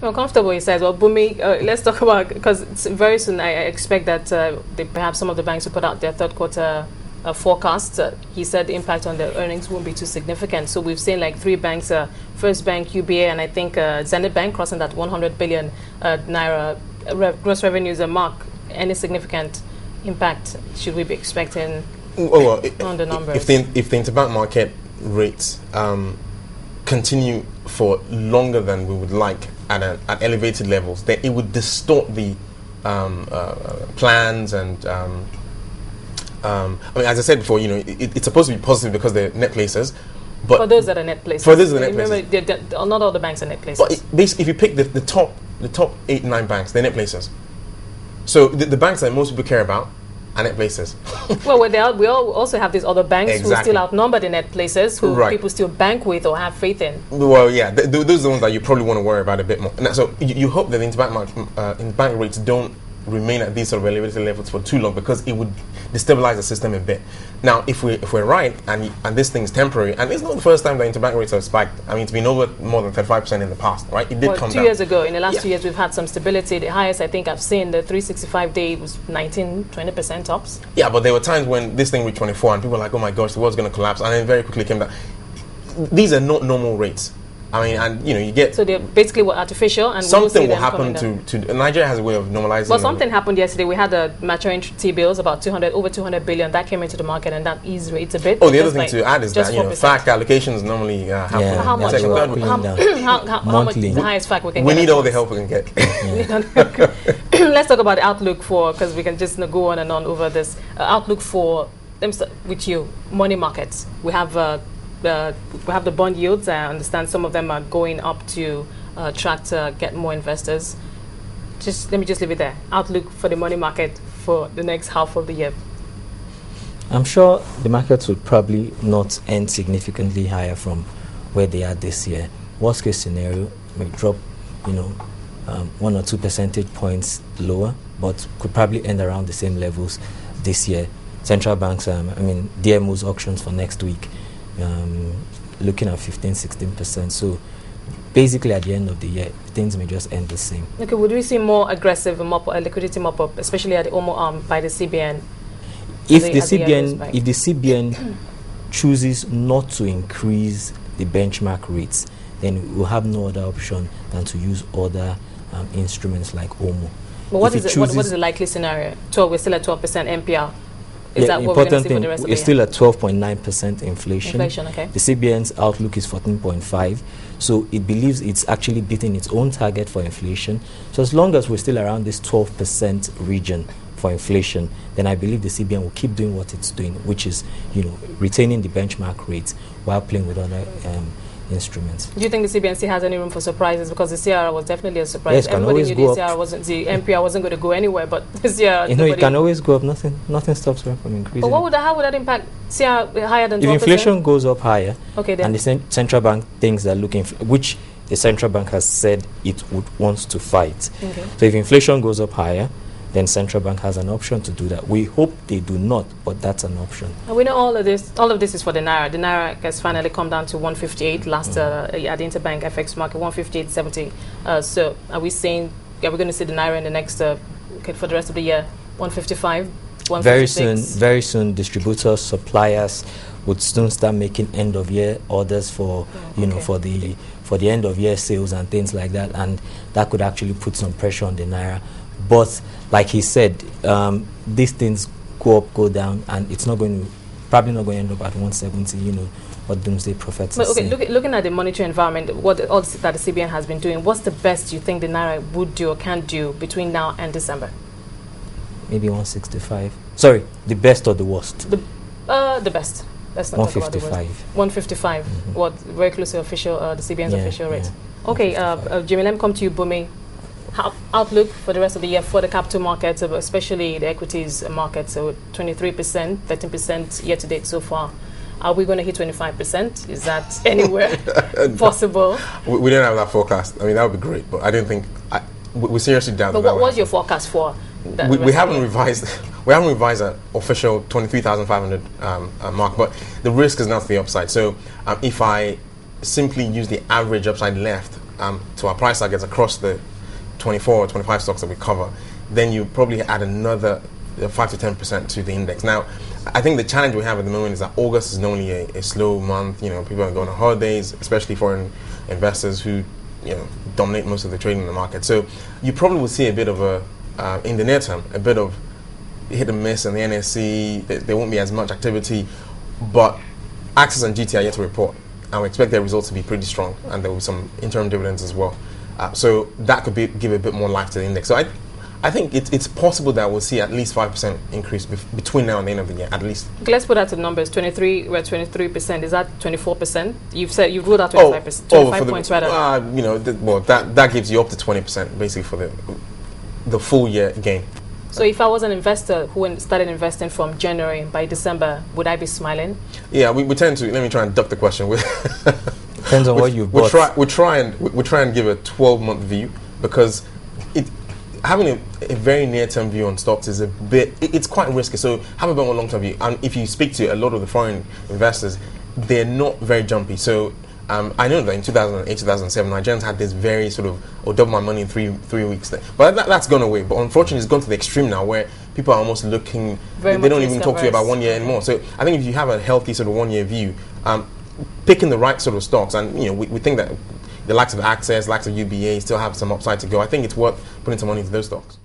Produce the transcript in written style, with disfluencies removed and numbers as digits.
Well, comfortable, he says. Well, Bumi, let's talk about, because very soon I expect that perhaps some of the banks will put out their third quarter forecast. He said the impact on the earnings won't be too significant. So we've seen like three banks, First Bank, UBA, and I think Zenith Bank crossing that 100 billion naira gross revenues a mark. Any significant impact should we be expecting on the numbers? If the interbank market rates continue for longer than we would like at elevated levels, then it would distort the plans and I mean, as I said before, it's supposed to be positive because they're net placers. But for those that are net placers, remember, not all the banks are net placers. But basically, if you pick the top 8-9 banks, they're net placers. So the banks that most people care about are net placers. Well, we all also have these other banks who still outnumber the net placers, who people still bank with or have faith in. Well, yeah, those are the ones that you probably want to worry about a bit more. And so you hope that the interbank rates don't remain at these sort of elevated levels for too long, because it would destabilize the system a bit. Now, if we're right and this thing's temporary, and it's not the first time that interbank rates have spiked. I mean, it's been over more than 35% in the past, right? It did come down. 2 years ago, in the last 2 years, we've had some stability. The highest I think I've seen, the 365-day was 19-20% tops. Yeah, but there were times when this thing reached 24 and people were like, oh my gosh, the world's going to collapse, and then very quickly came down. These are not normal rates. I mean, and you get... So they're basically artificial, and something will happen to... Nigeria has a way of normalizing... Well, something happened yesterday. We had a maturing T-bills, about over 200 billion. That came into the market, and that eased rates a bit. Oh, the other thing to add is that, FAC allocations normally happen. Yeah, how much? How much is the highest FAC we can get? We need all the help we can get. Let's talk about the outlook for, because we can just go on and on over this. Outlook for, let me start with you, money markets. We have the bond yields. I understand some of them are going up to get more investors. Let me leave it there. Outlook for the money market for the next half of the year. I'm sure the markets would probably not end significantly higher from where they are this year. Worst case scenario may drop, 1 or 2 percentage points lower, but could probably end around the same levels this year. Central banks, DMO's auctions for next week, looking at 15-16%. So basically, at the end of the year, things may just end the same. Okay, would we see more aggressive liquidity mop-up, especially at the OMO arm by the CBN? If the CBN chooses not to increase the benchmark rates, then we'll have no other option than to use other instruments like OMO. But what is the likely scenario? We're still at 12% NPR. Is that what we're going to see for the rest of the year? It's still at 12.9% inflation. Okay. The CBN's outlook is 14.5%. So it believes it's actually beating its own target for inflation. So as long as we're still around this 12% region for inflation, then I believe the CBN will keep doing what it's doing, which is, retaining the benchmark rates while playing with other instruments. Do you think the CBN still has any room for surprises? Because the CR was definitely a surprise. Yes, everybody knew the NPR wasn't going to go anywhere, but this year... it can always go up. Nothing stops them from increasing. But how would that impact CR higher than 12%? If inflation goes up higher, okay, then. And the central bank thinks they're looking for, which the central bank has said it wants to fight. Okay. So if inflation goes up higher, then central bank has an option to do that. We hope they do not, but that's an option. And we know all of this is for the Naira. The Naira has finally come down to 158 last at the interbank FX market, 158.70. So are we going to see the Naira in the next, for the rest of the year, 155, 156? Very soon, distributors, suppliers would soon start making end-of-year orders for, for the end-of-year sales and things like that, and that could actually put some pressure on the Naira. But like he said, these things go up, go down, and it's probably not going to end up at 170. What doomsday prophets. But okay, looking at the monetary environment, all that the CBN has been doing, what's the best you think the Naira would do or can do between now and December? Maybe 165. Sorry, the best or the worst? The best. Let's not 155. talk about the worst. 155. What, very close to the CBN's official rate. Yeah. Okay, Jimmy, let me come to you, Bumi. Outlook for the rest of the year for the capital markets, especially the equities market. So 23%, 13% year to date so far. Are we going to hit 25%? Is that anywhere possible? We don't have that forecast. I mean, that would be great, but I don't think we seriously doubt. But what was your forecast for? We haven't revised. We haven't revised an official 23,500 mark, but the risk is not the upside. So if I simply use the average upside left, to our price targets across the 24 or 25 stocks that we cover, then you probably add another 5 to 10% to the index. Now, I think the challenge we have at the moment is that August is normally a slow month. People are going on holidays, especially foreign investors who dominate most of the trading in the market. So you probably will see a bit of in the near term, a bit of hit and miss in the NSE. There won't be as much activity, but Axis and GT are yet to report, and we expect their results to be pretty strong, and there will be some interim dividends as well. So that could give a bit more life to the index. So I think it's possible that we'll see at least 5% increase between now and the end of the year, at least. Okay, let's put that to the numbers. 23, we're 23%. Is that 24%? You've ruled out 25%, 25 points rather. That gives you up to 20% basically for the full year gain. So if I was an investor who started investing from January, by December, would I be smiling? Yeah, we tend to. Let me try and duck the question. Depends on what you bought. We try and give a 12-month view, because having a very near-term view on stocks is it's quite risky. So have a bit more long-term view. And if you speak to a lot of the foreign investors, they're not very jumpy. So I know that in 2008, 2007, Nigerians had this very sort of, double my money in three weeks. But that's gone away. But unfortunately, it's gone to the extreme now, where people are almost looking, they don't even talk to you about 1 year anymore. So I think if you have a healthy sort of 1 year view, picking the right sort of stocks, and we think that the likes of Access, likes of UBA still have some upside to go. I think it's worth putting some money into those stocks.